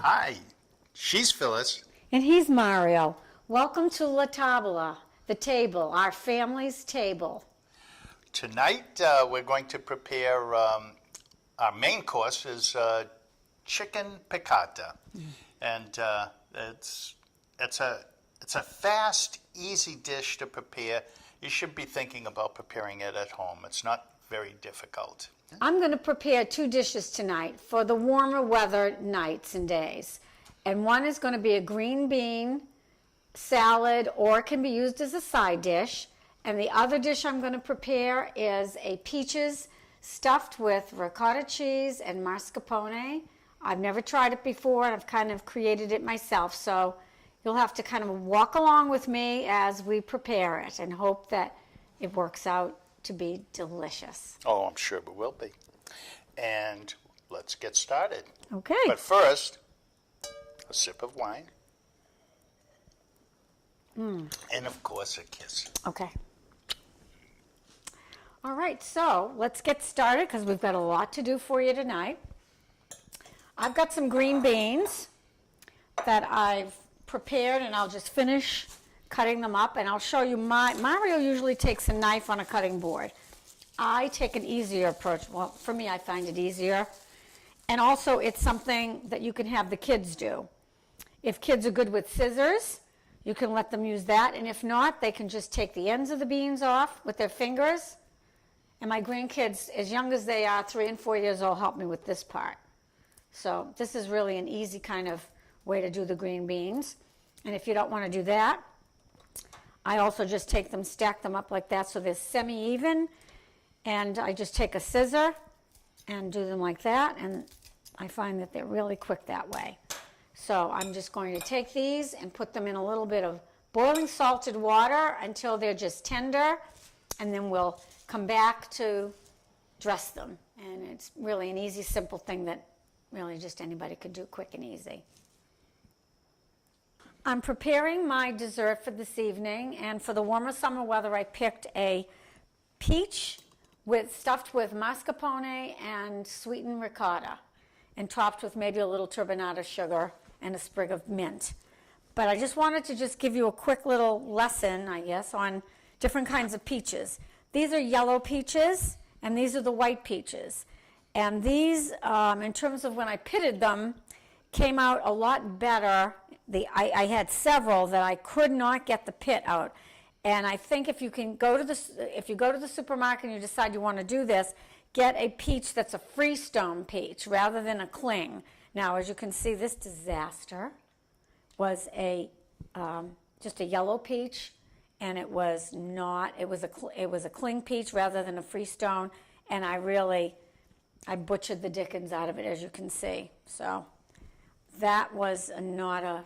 Hi, she's Phyllis. And he's Mario. Welcome to LaTabella, the table, our family's table. Tonight we're going to prepare, our main course is chicken piccata. And it's a fast, easy dish to prepare. You should be thinking about preparing it at home. It's not very difficult. I'm going to prepare 2 dishes tonight for the warmer weather nights and days. And one is going to be a green bean salad, or it can be used as a side dish. And the other dish I'm going to prepare is a peaches stuffed with ricotta cheese and mascarpone. I've never tried it before, and I've kind of created it myself. So you'll have to kind of walk along with me as we prepare it and hope that it works out to be delicious. Oh, I'm sure it will be. And let's get started. Okay. But first, a sip of wine. And of course, a kiss. Okay. All right, so let's get started because we've got a lot to do for you tonight. I've got some green beans that I've prepared, and I'll just finish cutting them up, and I'll show you Mario usually takes a knife on a cutting board. I take an easier approach. Well, for me, I find it easier. And also, it's something that you can have the kids do. If kids are good with scissors, you can let them use that, and if not, they can just take the ends of the beans off with their fingers. And my grandkids, as young as they are, 3 and 4 years old, help me with this part. So this is really an easy kind of way to do the green beans. And if you don't want to do that, I also just take them, stack them up like that so they're semi-even, and I just take a scissor and do them like that, and I find that they're really quick that way. So I'm just going to take these and put them in a little bit of boiling salted water until they're just tender, and then we'll come back to dress them. And it's really an easy, simple thing that really just anybody could do quick and easy. I'm preparing my dessert for this evening, and for the warmer summer weather, I picked a peach stuffed with mascarpone and sweetened ricotta, and topped with maybe a little turbinado sugar and a sprig of mint. But I just wanted to just give you a quick little lesson, I guess, on different kinds of peaches. These are yellow peaches, and these are the white peaches. And these, in terms of when I pitted them, came out a lot better. I had several that I could not get the pit out. And I think if you go to the supermarket and you decide you want to do this, get a peach that's a freestone peach rather than a cling. Now, as you can see, this disaster was just a yellow peach, and it was a cling peach rather than a freestone, and I butchered the dickens out of it, as you can see. So that was not a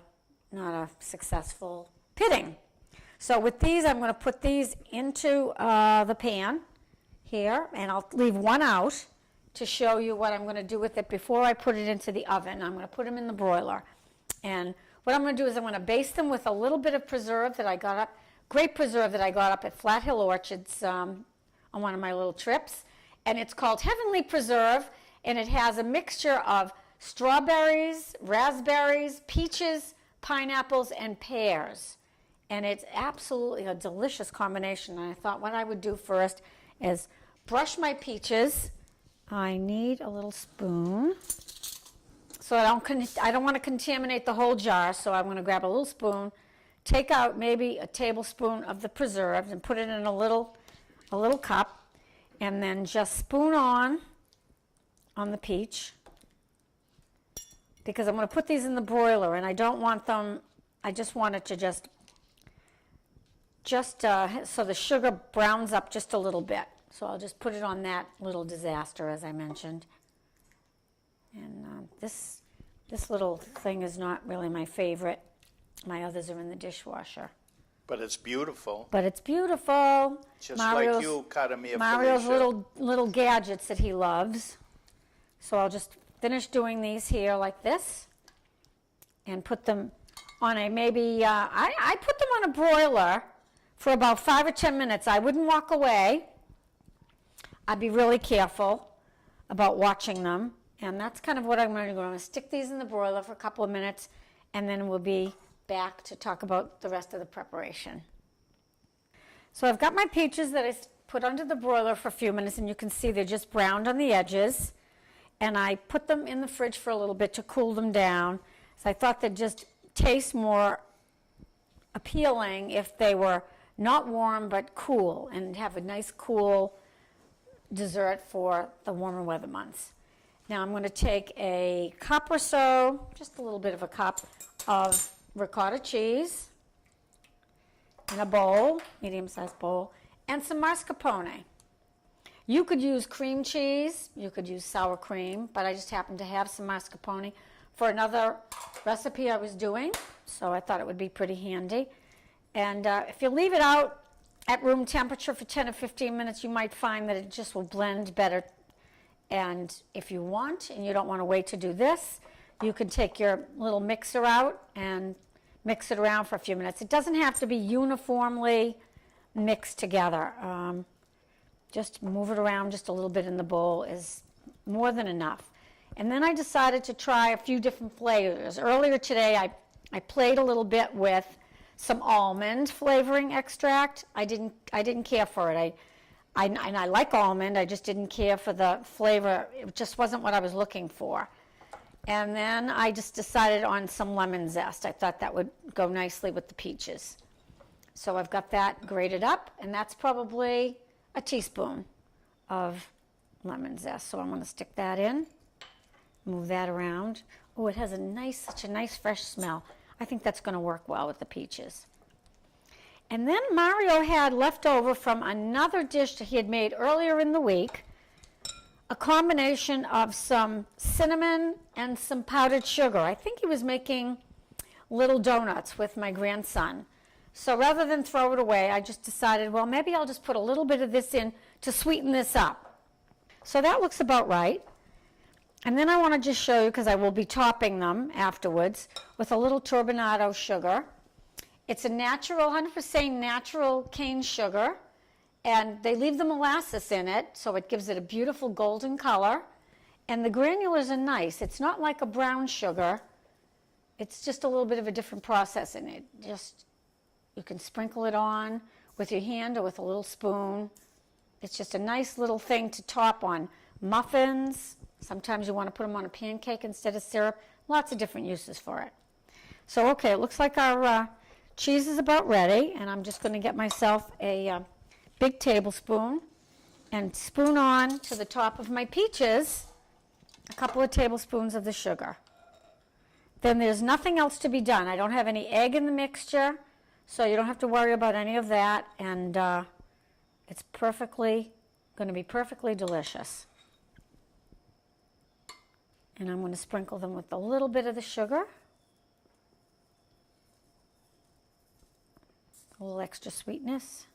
successful pitting. So with these, I'm going to put these into the pan here, and I'll leave one out to show you what I'm going to do with it before I put it into the oven. I'm going to put them in the broiler. And what I'm going to do is I'm going to baste them with a little bit of preserve that I got up, grape preserve that I got up at Flat Hill Orchards on one of my little trips. And it's called Heavenly Preserve, and it has a mixture of strawberries, raspberries, peaches, pineapples, and pears. And it's absolutely a delicious combination. And I thought what I would do first is brush my peaches. I need a little spoon. So I don't want to contaminate the whole jar, so I'm going to grab a little spoon, take out maybe a tablespoon of the preserves and put it in a little cup, and then just spoon on the peach, because I'm going to put these in the broiler, and I don't want them, I just want it to just so the sugar browns up just a little bit. So I'll just put it on that little disaster, as I mentioned. And this little thing is not really my favorite. My others are in the dishwasher. But it's beautiful. But it's beautiful. Just like you, Cara Mia Mario's Felicia. little gadgets that he loves. So I'll just finish doing these here like this, and put them on a maybe. I put them on a broiler for about 5 or 10 minutes. I wouldn't walk away. I'd be really careful about watching them, And that's kind of what I'm going to do. I'm going to stick these in the broiler for a couple of minutes, and then we'll be back to talk about the rest of the preparation. So I've got my peaches that I put under the broiler for a few minutes, and you can see they're just browned on the edges. And I put them in the fridge for a little bit to cool them down. So I thought they'd just taste more appealing if they were not warm but cool, and have a nice cool dessert for the warmer weather months. Now I'm going to take a cup or so, just a little bit of a cup, of ricotta cheese in a bowl, medium-sized bowl, and some mascarpone. You could use cream cheese, you could use sour cream, but I just happened to have some mascarpone for another recipe I was doing, so I thought it would be pretty handy. And if you leave it out at room temperature for 10 or 15 minutes, you might find that it just will blend better. And if you want, and you don't want to wait to do this, you could take your little mixer out and mix it around for a few minutes. It doesn't have to be uniformly mixed together. Just move it around just a little bit in the bowl is more than enough. And then I decided to try a few different flavors. Earlier today, I played a little bit with some almond flavoring extract. I didn't care for it. And I like almond, I just didn't care for the flavor. It just wasn't what I was looking for. And then I just decided on some lemon zest. I thought that would go nicely with the peaches. So I've got that grated up, and that's probably a teaspoon of lemon zest. So I'm going to stick that in, move that around. Oh, it has such a nice fresh smell. I think that's going to work well with the peaches. And then Mario had left over from another dish that he had made earlier in the week, a combination of some cinnamon and some powdered sugar. I think he was making little donuts with my grandson. So rather than throw it away, I just decided, well, maybe I'll just put a little bit of this in to sweeten this up. So that looks about right. And then I want to just show you, because I will be topping them afterwards, with a little turbinado sugar. It's a natural, 100% natural cane sugar, and they leave the molasses in it, so it gives it a beautiful golden color. And the granulars are nice. It's not like a brown sugar. It's just a little bit of a different process in it. You can sprinkle it on with your hand or with a little spoon. It's just a nice little thing to top on muffins. Sometimes you want to put them on a pancake instead of syrup. Lots of different uses for it. So, okay, it looks like our cheese is about ready, and I'm just going to get myself a big tablespoon and spoon on to the top of my peaches a couple of tablespoons of the sugar. Then there's nothing else to be done. I don't have any egg in the mixture, so you don't have to worry about any of that, and it's going to be perfectly delicious. And I'm going to sprinkle them with a little bit of the sugar, a little extra sweetness,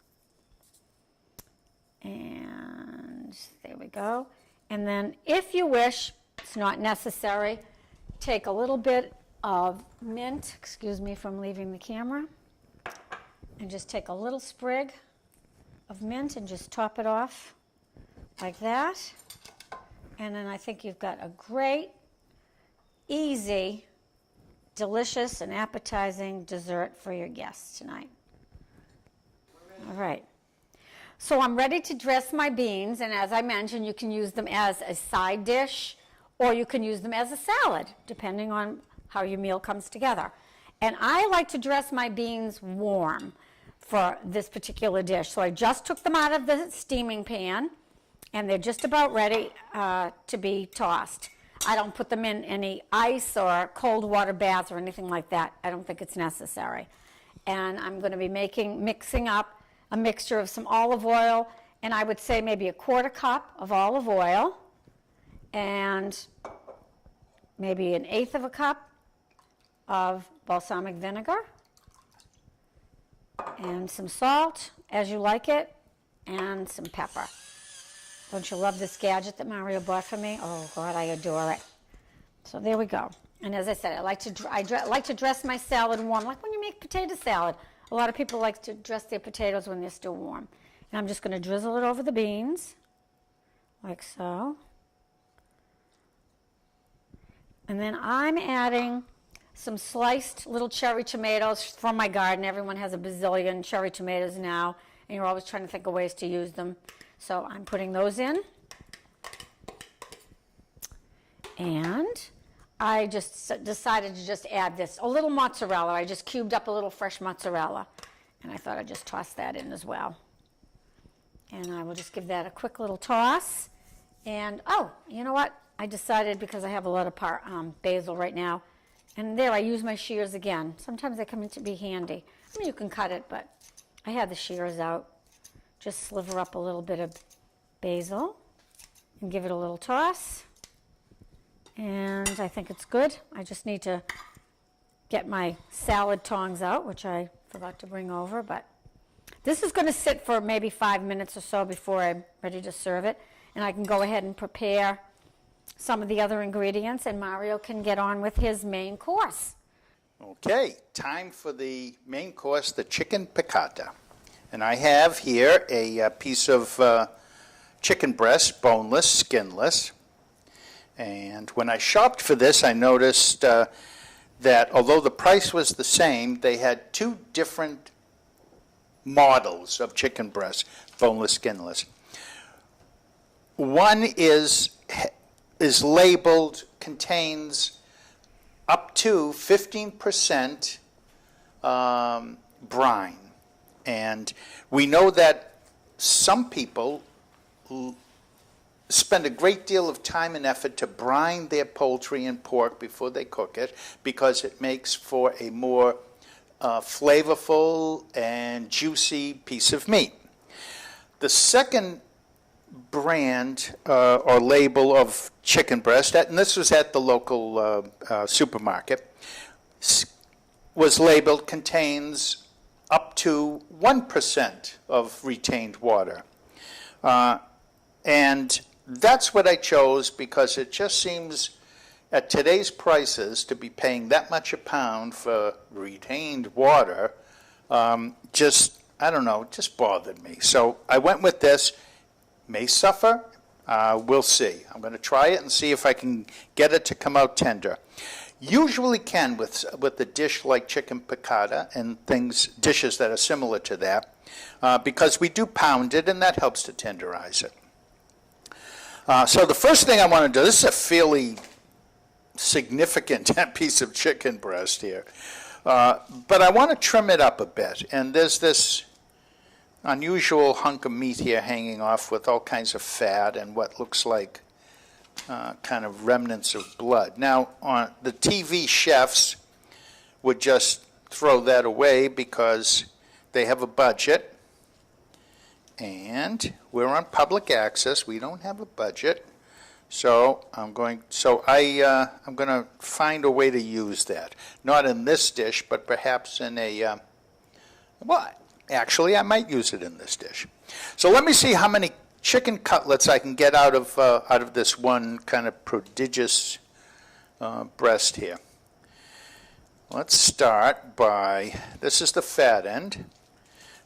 and there we go. And then if you wish, it's not necessary, take a little bit of mint, excuse me from leaving the camera, and just take a little sprig of mint and just top it off like that. And then I think you've got a great, easy, delicious, and appetizing dessert for your guests tonight. All right. So I'm ready to dress my beans, and as I mentioned, you can use them as a side dish, or you can use them as a salad, depending on how your meal comes together. And I like to dress my beans warm for this particular dish. So I just took them out of the steaming pan, and they're just about ready to be tossed. I don't put them in any ice or cold water baths or anything like that. I don't think it's necessary. And I'm going to be mixing up a mixture of some olive oil, and I would say maybe a quarter cup of olive oil, and maybe an eighth of a cup of balsamic vinegar, and some salt as you like it, and some pepper. Don't you love this gadget that Mario bought for me? Oh God, I adore it. So there we go. And as I said, I like to dress my salad warm, like when you make potato salad. A lot of people like to dress their potatoes when they're still warm. And I'm just going to drizzle it over the beans, like so. And then I'm adding some sliced little cherry tomatoes from my garden. Everyone has a bazillion cherry tomatoes now, and you're always trying to think of ways to use them. So I'm putting those in. And I just decided to just add this, a little mozzarella. I just cubed up a little fresh mozzarella, and I thought I'd just toss that in as well. And I will just give that a quick little toss. And, oh, you know what? I decided, because I have a lot of basil right now, and there I use my shears again. Sometimes they come in to be handy. I mean, you can cut it, but I had the shears out. Just sliver up a little bit of basil and give it a little toss. And I think it's good. I just need to get my salad tongs out, which I forgot to bring over, but this is going to sit for maybe 5 minutes or so before I'm ready to serve it. And I can go ahead and prepare some of the other ingredients, and Mario can get on with his main course. Okay, time for the main course, the chicken piccata. And I have here a piece of chicken breast, boneless, skinless. And when I shopped for this, I noticed that although the price was the same, they had two different models of chicken breast, boneless, skinless. One is labeled, contains up to 15% brine. And we know that some people spend a great deal of time and effort to brine their poultry and pork before they cook it, because it makes for a more flavorful and juicy piece of meat. The second brand or label of chicken breast, and this was at the local supermarket, was labeled contains up to 1% of retained water. And that's what I chose, because it just seems at today's prices to be paying that much a pound for retained water, just, I don't know, just bothered me. So I went with this. May suffer, we'll see. I'm going to try it and see if I can get it to come out tender. Usually can with a dish like chicken piccata and dishes that are similar to that, because we do pound it, and that helps to tenderize it. So the first thing I want to do, this is a fairly significant piece of chicken breast here, but I want to trim it up a bit. And there's this unusual hunk of meat here hanging off with all kinds of fat and what looks like kind of remnants of blood. Now, the TV chefs would just throw that away because they have a budget, and we're on public access. We don't have a budget, so I'm going to find a way to use that. Not in this dish, but perhaps in a actually, I might use it in this dish. So let me see how many chicken cutlets I can get out of this one kind of prodigious breast here. Let's start by, this is the fat end.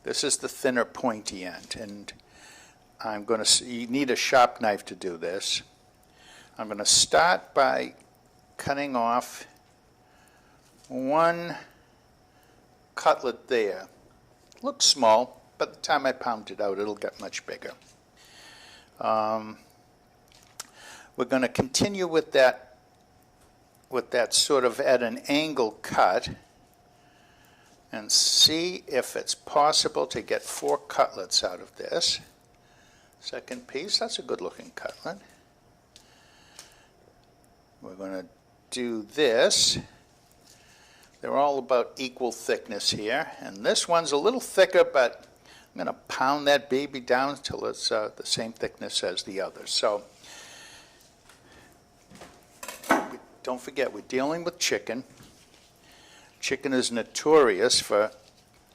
This is the thinner, pointy end. And I'm going to, you need a sharp knife to do this. I'm going to start by cutting off one cutlet there. Looks small, but by the time I pound it out, it'll get much bigger. We're going to continue with that sort of at an angle cut, and see if it's possible to get 4 cutlets out of this. Second piece, that's a good looking cutlet. We're going to do this. They're all about equal thickness here, and this one's a little thicker, but I'm going to pound that baby down until it's the same thickness as the others. So don't forget, we're dealing with chicken. Chicken is notorious for,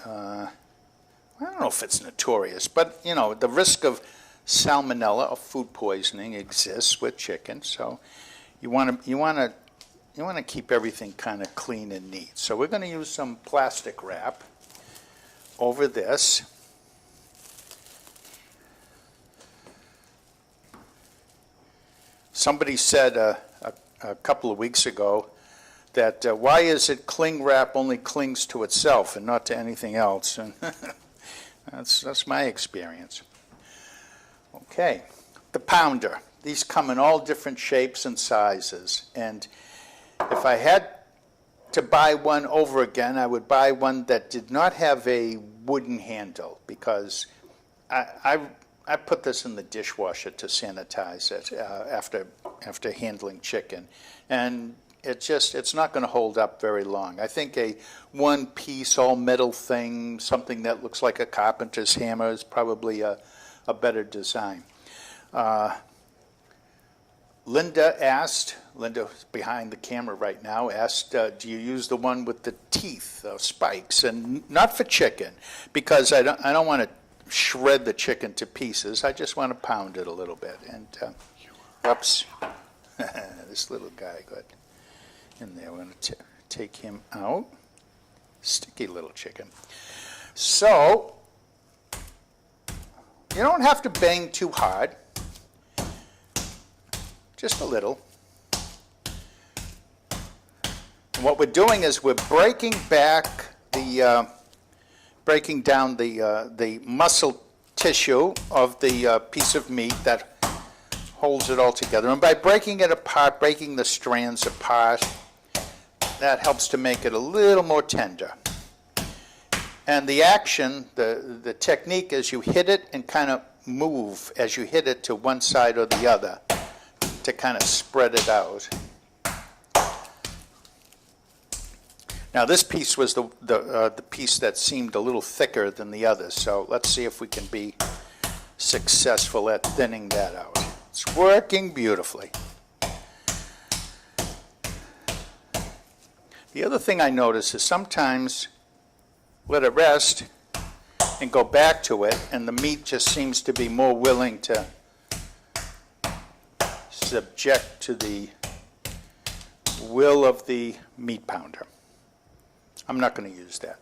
I don't know if it's notorious, but you know, the risk of salmonella or food poisoning exists with chicken. So you want to keep everything kind of clean and neat. So we're going to use some plastic wrap over this. Somebody said a a couple of weeks ago that why is it cling wrap only clings to itself and not to anything else? And that's my experience. Okay, the pounder. These come in all different shapes and sizes. And if I had to buy one over again, I would buy one that did not have a wooden handle, because I put this in the dishwasher to sanitize it after handling chicken, and it's not going to hold up very long. I think a one-piece all metal thing, something that looks like a carpenter's hammer, is probably a better design. Linda's behind the camera right now, asked, do you use the one with the teeth, spikes? And not for chicken, because I don't want to shred the chicken to pieces. I just want to pound it a little bit. And, whoops, this little guy got in there. We're going to take him out. Sticky little chicken. So, you don't have to bang too hard. Just a little. And what we're doing is we're breaking down the muscle tissue of the piece of meat that holds it all together. And by breaking it apart, breaking the strands apart, that helps to make it a little more tender. And the action, the technique is you hit it and kind of move as you hit it to one side or the other to kind of spread it out. Now this piece was the piece that seemed a little thicker than the others, so let's see if we can be successful at thinning that out. It's working beautifully. The other thing I notice is sometimes let it rest and go back to it, and the meat just seems to be more willing to subject to the will of the meat pounder. I'm not going to use that.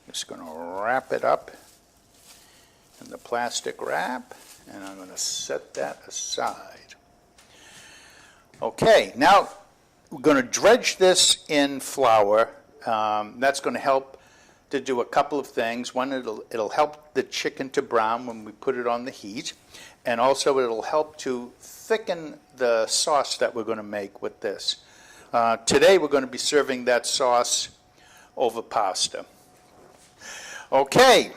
Just going to wrap it up in the plastic wrap, and I'm going to set that aside. Okay, now we're going to dredge this in flour. That's going to help to do a couple of things. One, it'll help the chicken to brown when we put it on the heat, and also it'll help to thicken the sauce that we're going to make with this. Today we're going to be serving that sauce over pasta. Okay,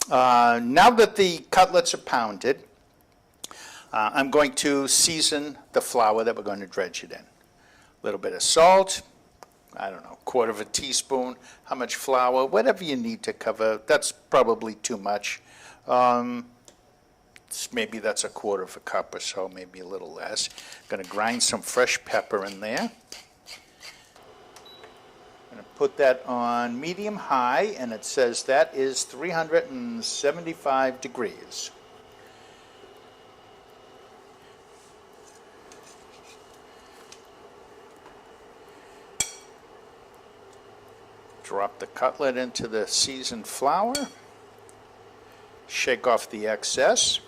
now that the cutlets are pounded, I'm going to season the flour that we're going to dredge it in. A little bit of salt, I don't know, 1/4 teaspoon, how much flour, whatever you need to cover. That's probably too much. Maybe that's 1/4 cup or so, maybe a little less. Going to grind some fresh pepper in there. Going to put that on medium-high, and it says that is 375 degrees. Drop the cutlet into the seasoned flour, shake off the excess,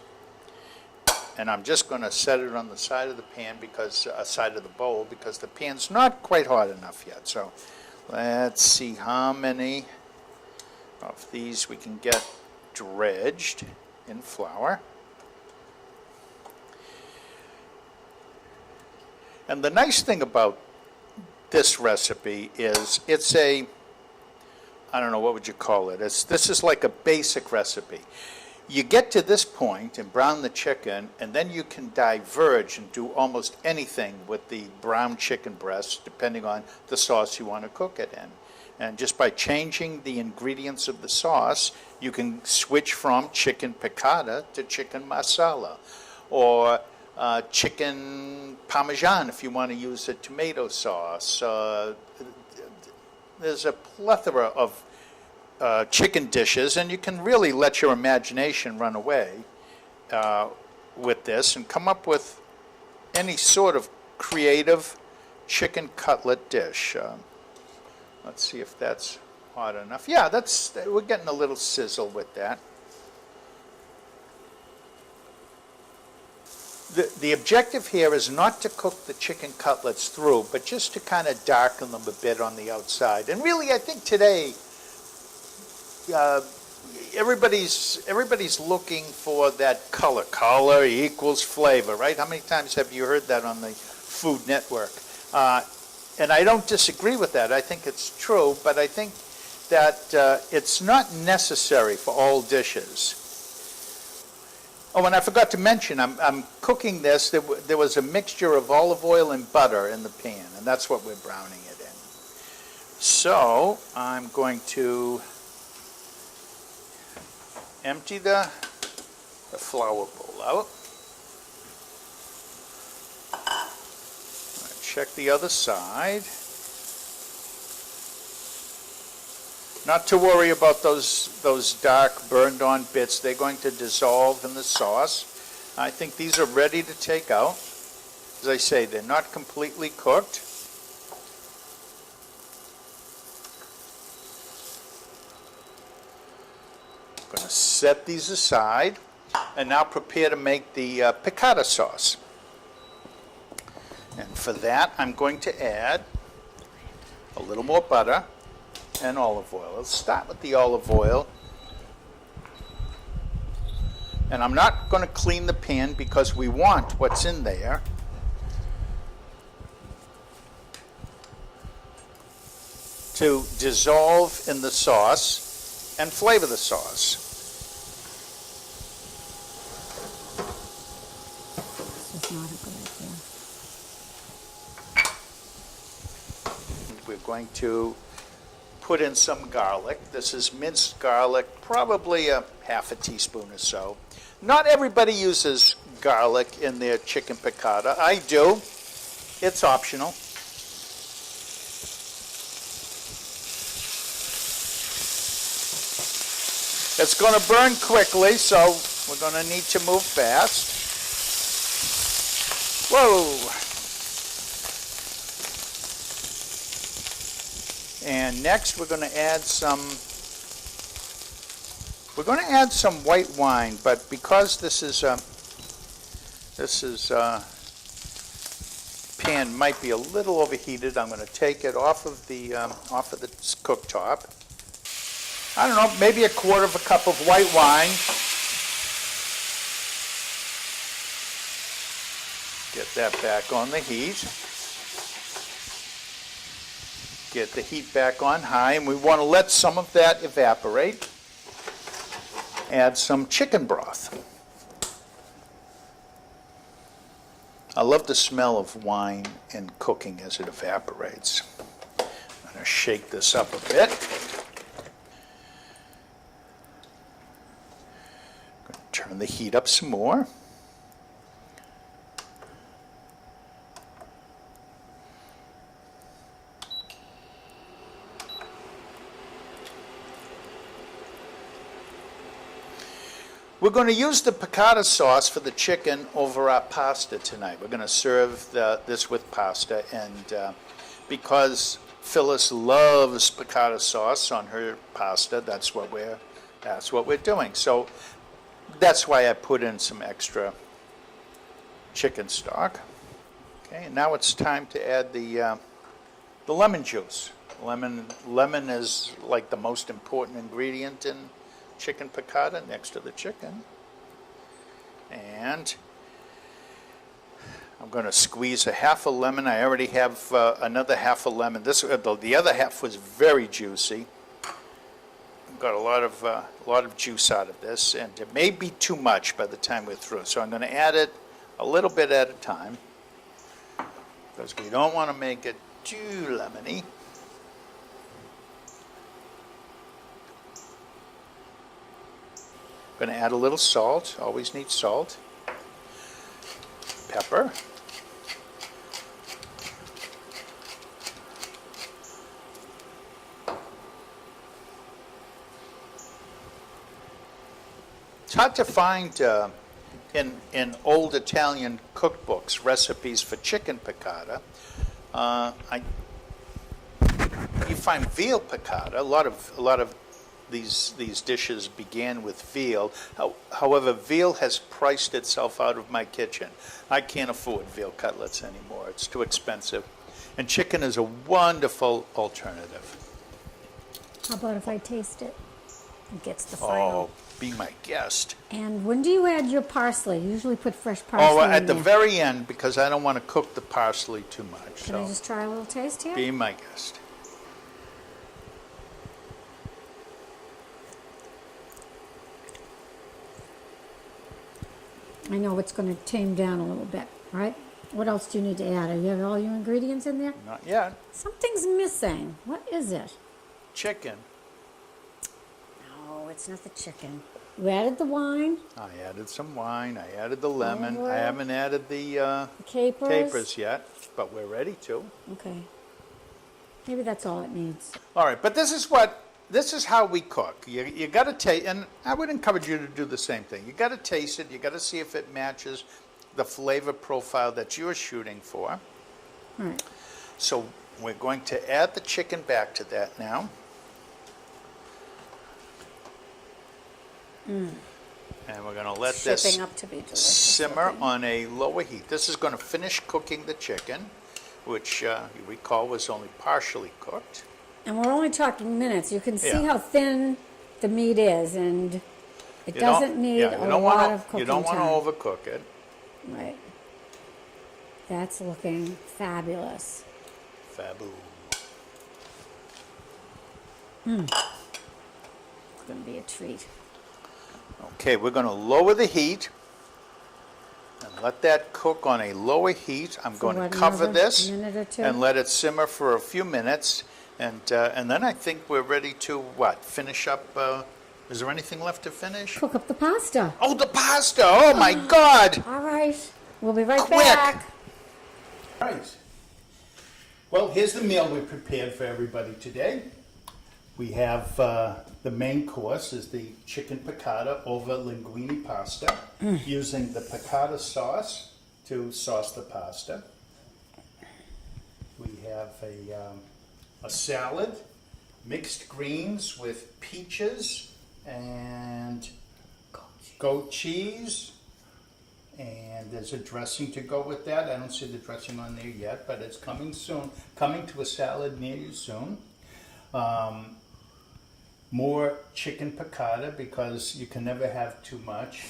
and I'm just going to set it on the side of the pan, because side of the bowl, because the pan's not quite hot enough yet. So let's see how many of these we can get dredged in flour. And the nice thing about this recipe is it's a, I don't know, what would you call it? This is like a basic recipe. You get to this point and brown the chicken, and then you can diverge and do almost anything with the brown chicken breast, depending on the sauce you want to cook it in. And just by changing the ingredients of the sauce, you can switch from chicken piccata to chicken masala, or chicken parmesan if you want to use a tomato sauce. There's a plethora of chicken dishes, and you can really let your imagination run away with this and come up with any sort of creative chicken cutlet dish. Let's see if that's hot enough. Yeah, we're getting a little sizzle with that. The objective here is not to cook the chicken cutlets through, but just to kind of darken them a bit on the outside. And really, I think today, everybody's looking for that color. Color equals flavor, right? How many times have you heard that on the Food Network? And I don't disagree with that. I think it's true, but I think that it's not necessary for all dishes. Oh, and I forgot to mention, I'm cooking this. There was a mixture of olive oil and butter in the pan, and that's what we're browning it in. So I'm going to empty the flour bowl out. Check the other side. Not to worry about those dark burned on bits. They're going to dissolve in the sauce. I think these are ready to take out. As I say, they're not completely cooked. I'm going to set these aside and now prepare to make the piccata sauce. And for that, I'm going to add a little more butter and olive oil. Let's start with the olive oil. And I'm not going to clean the pan because we want what's in there to dissolve in the sauce and flavor the sauce. This is not a good idea. We're going to put in some garlic. This is minced garlic, probably a half a teaspoon or so. Not everybody uses garlic in their chicken piccata. I do. It's optional. It's going to burn quickly, so we're going to need to move fast. Whoa! And next we're going to add some white wine, but because this pan might be a little overheated, I'm going to take it off of the cooktop. I don't know, maybe a quarter of a cup of white wine. Get that back on the heat. Get the heat back on high, and we want to let some of that evaporate. Add some chicken broth. I love the smell of wine in cooking as it evaporates. I'm going to shake this up a bit. Turn the heat up some more. We're going to use the piccata sauce for the chicken over our pasta tonight. We're going to serve this with pasta, and because Phyllis loves piccata sauce on her pasta, that's what we're doing. So that's why I put in some extra chicken stock. Okay, and now it's time to add the lemon juice. Lemon is like the most important ingredient in chicken piccata next to the chicken. And I'm going to squeeze a half a lemon. I already have another half a lemon. The other half was very juicy. Got a lot of juice out of this, and it may be too much by the time we're through. So I'm going to add it a little bit at a time because we don't want to make it too lemony. Going to add a little salt. Always need salt. Pepper. It's hard to find in old Italian cookbooks recipes for chicken piccata. You find veal piccata. A lot of these dishes began with veal. However, veal has priced itself out of my kitchen. I can't afford veal cutlets anymore. It's too expensive. And chicken is a wonderful alternative. How about if I taste it? It gets the final. Oh, be my guest. And when do you add your parsley? You usually put fresh parsley Oh, in at the there. very end, because I don't want to cook the parsley too much. Can I just try a little taste here? Be my guest. I know it's going to tame down a little bit, right? What else do you need to add? You have all your ingredients in there? Not yet. Something's missing. What is it? Chicken. No, it's not the chicken. You added the wine. I added some wine. I added the lemon. Olive oil. I haven't added the Capers. capers yet, but we're ready to. Okay. Maybe that's all it needs. All right, but this is how we cook. You got to taste, and I would encourage you to do the same thing. You got to taste it. You got to see if it matches the flavor profile that you're shooting for. All right. So we're going to add the chicken back to that now. And we're going to let this Shaping up to be delicious. simmer looking. on a lower heat. This is going to finish cooking the chicken, which you recall was only partially cooked. And we're only talking minutes. You can see Yeah. how thin the meat is, and it doesn't need a lot of cooking You don't want to time. overcook it. Right. That's looking fabulous. Faboo. It's going to be a treat. Okay, we're going to lower the heat and let that cook on a lower heat. I'm going what, to cover another this minute or two? and let it simmer for a few minutes. And then I think we're ready to, finish up. Is there anything left to finish? Cook up the pasta. Oh, the pasta! Oh, my God! All right. We'll be right Quick. back. Right. Well, here's the meal we prepared for everybody today. We have the main course is the chicken piccata over linguine pasta, using the piccata sauce to sauce the pasta. We have a salad, mixed greens with peaches and goat cheese. And there's a dressing to go with that. I don't see the dressing on there yet, but it's coming soon. Coming to a salad near you soon. More chicken piccata because you can never have too much.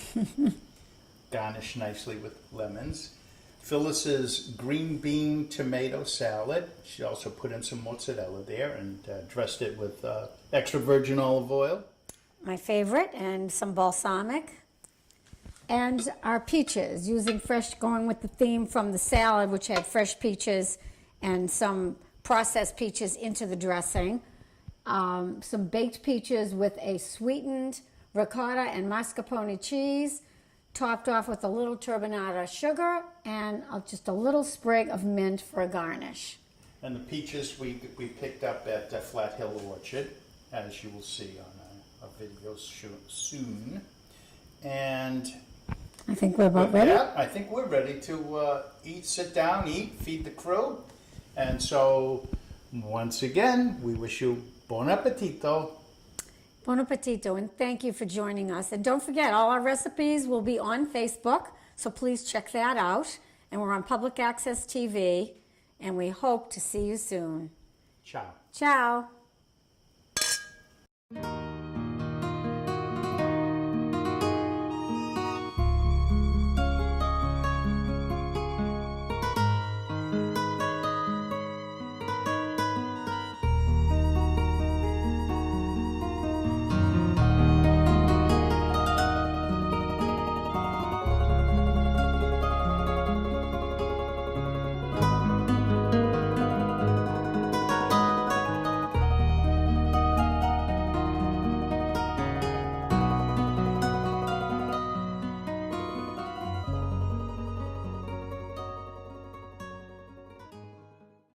Garnish nicely with lemons. Phyllis's green bean tomato salad. She also put in some mozzarella there and dressed it with extra virgin olive oil. My favorite, and some balsamic. And our peaches, using fresh, going with the theme from the salad, which had fresh peaches and some processed peaches into the dressing. Some baked peaches with a sweetened ricotta and mascarpone cheese, topped off with a little turbinado sugar and just a little sprig of mint for a garnish. And the peaches we picked up at Flat Hill Orchard, as you will see on a video soon. And I think we're about with ready. that, I think we're ready to eat, sit down, eat, feed the crew. And so, once again, we wish you buon appetito. Buon appetito, and thank you for joining us. And don't forget, all our recipes will be on Facebook, so please check that out. And we're on Public Access TV, and we hope to see you soon. Ciao. Ciao.